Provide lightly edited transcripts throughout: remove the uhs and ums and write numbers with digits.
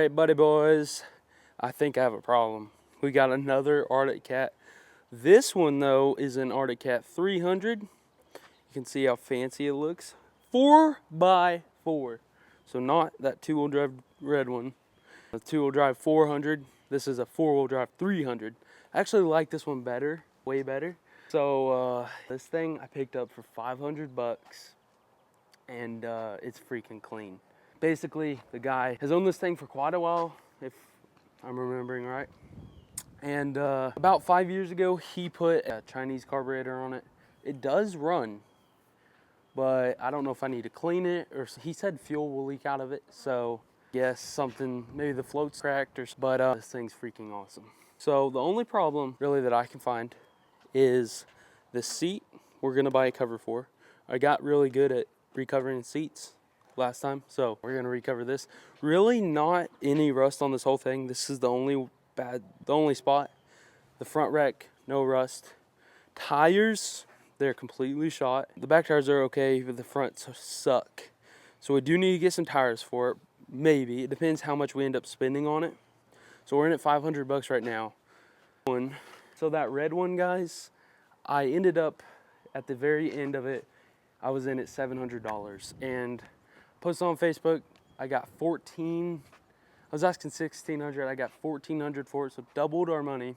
right, buddy boys, I think I have a problem. We got another Arctic Cat. This one though is an Arctic Cat 300. You can see how fancy it looks. 4x4. So not that two-wheel drive red one. The two-wheel drive 400. This is a four-wheel drive 300. I actually like this one better, way better. So this thing I picked up for 500 bucks and it's freaking clean. Basically, the guy has owned this thing for quite a while, if I'm remembering right. And about 5 years ago, he put a Chinese carburetor on it. It does run, but I don't know if I need to clean it, or he said fuel will leak out of it. So yes, something, maybe the float's cracked, but this thing's freaking awesome. So the only problem really that I can find is the seat we're gonna buy a cover for. I got really good at recovering seats last time, so we're gonna recover this. Really not any rust on this whole thing. This is the only spot. The front wreck, no rust. Tires, they're completely shot. The back tires are okay, but the fronts suck. So we do need to get some tires for it. Maybe, it depends how much we end up spending on it. So we're in at 500 bucks right now. So that red one, guys, I ended up at the very end of it, I was in at $700, and posted on Facebook, I got 14, I was asking 1,600, I got 1,400 for it, so doubled our money.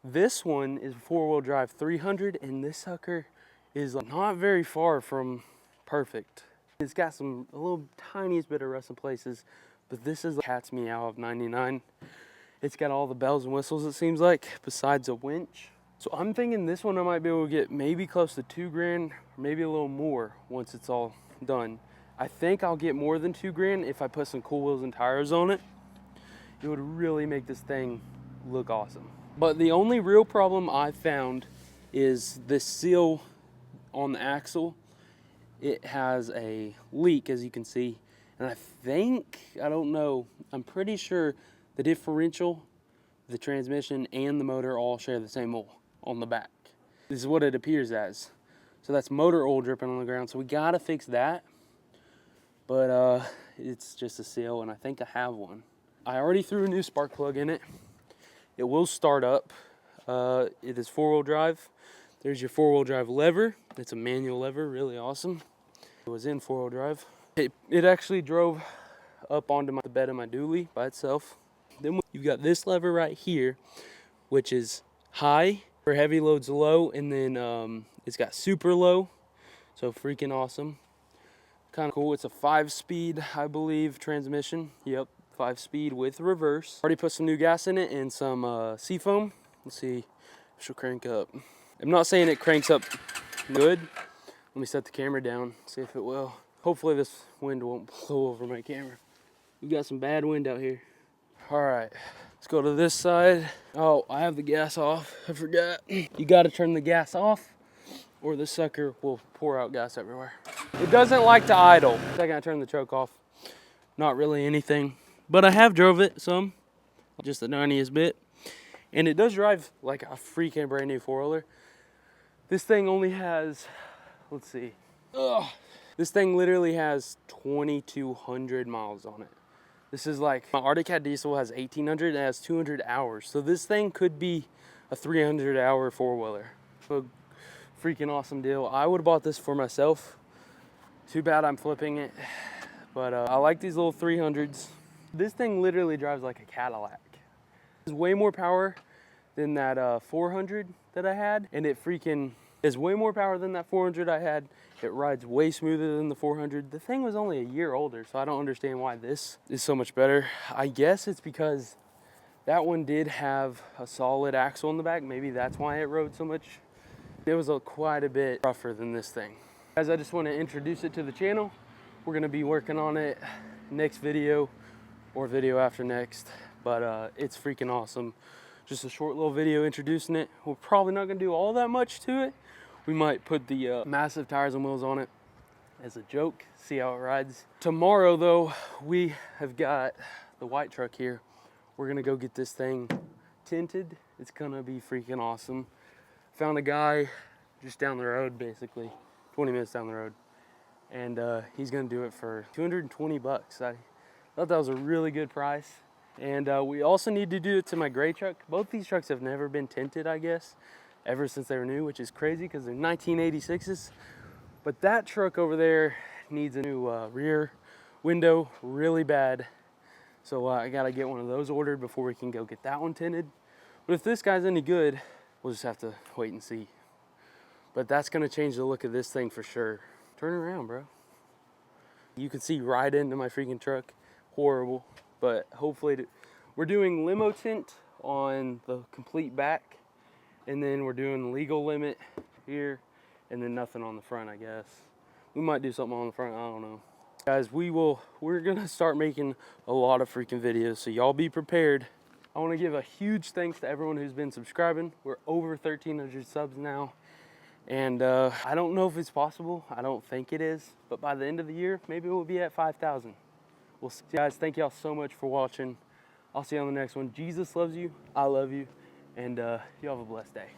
This one is four-wheel drive 300, and this sucker is not very far from perfect. It's got a little tiniest bit of rust in places, but this is the cat's meow of 99. It's got all the bells and whistles, it seems like, besides a winch. So I'm thinking this one I might be able to get maybe close to 2 grand, or maybe a little more once it's all done. I think I'll get more than 2 grand if I put some cool wheels and tires on it. It would really make this thing look awesome. But the only real problem I found is this seal on the axle. It has a leak, as you can see. And I think, I don't know, I'm pretty sure the differential, the transmission, and the motor all share the same oil on the back. This is what it appears as. So that's motor oil dripping on the ground. So we gotta fix that. But it's just a seal, and I think I have one. I already threw a new spark plug in it. It will start up. It is four-wheel drive. There's your four-wheel drive lever. It's a manual lever, really awesome. It was in four-wheel drive. It actually drove up onto the bed of my dually by itself. Then you've got this lever right here, which is high for heavy loads, low, and then it's got super low, so freaking awesome. Kind of cool. It's a 5-speed, I believe, transmission. Yep, 5-speed with reverse. Already put some new gas in it and some seafoam. Let's see if she'll crank up. I'm not saying it cranks up good. Let me set the camera down, see if it will. Hopefully this wind won't blow over my camera. We've got some bad wind out here. All right, let's go to this side. Oh, I have the gas off, I forgot. You gotta turn the gas off or this sucker will pour out gas everywhere. It doesn't like to idle. Second I turn the choke off, not really anything, but I have drove it some, just the tiniest bit. And it does drive like a freaking brand new four-wheeler. This thing only has, let's see. This thing literally has 2,200 miles on it. This is like, my Arctic Cat diesel has 1,800 and it has 200 hours. So this thing could be a 300-hour four-wheeler. So freaking awesome deal. I would have bought this for myself. Too bad I'm flipping it. But I like these little 300s. This thing literally drives like a Cadillac. It's way more power than that 400 that I had. And it freaking is way more power than that 400 I had. It rides way smoother than the 400. The thing was only a year older, so I don't understand why this is so much better. I guess it's because that one did have a solid axle in the back. Maybe that's why it rode so much. It was quite a bit rougher than this thing. Guys, I just want to introduce it to the channel. We're going to be working on it next video or video after next, but it's freaking awesome. Just a short little video introducing it. We're probably not going to do all that much to it. We might put the massive tires and wheels on it as a joke, see how it rides. Tomorrow though, we have got the white truck here. We're gonna go get this thing tinted. It's gonna be freaking awesome. Found a guy just down the road, basically 20 minutes down the road, and he's gonna do it for 220 bucks. Thought that was a really good price. And we also need to do it to my gray truck. Both these trucks have never been tinted, I guess, ever since they were new, which is crazy because they're 1986s. But that truck over there needs a new rear window really bad. So I gotta get one of those ordered before we can go get that one tinted. But if this guy's any good, we'll just have to wait and see. But that's gonna change the look of this thing for sure. Turn around, bro. You can see right into my freaking truck. Horrible. But hopefully, we're doing limo tint on the complete back. And then we're doing legal limit here. And then nothing on the front, I guess. We might do something on the front, I don't know. Guys, we're gonna start making a lot of freaking videos, so y'all be prepared. I wanna give a huge thanks to everyone who's been subscribing. We're over 1,300 subs now. And I don't know if it's possible, I don't think it is, but by the end of the year, maybe we'll be at 5,000. We'll see. Guys, thank y'all so much for watching. I'll see you on the next one. Jesus loves you, I love you, and y'all have a blessed day.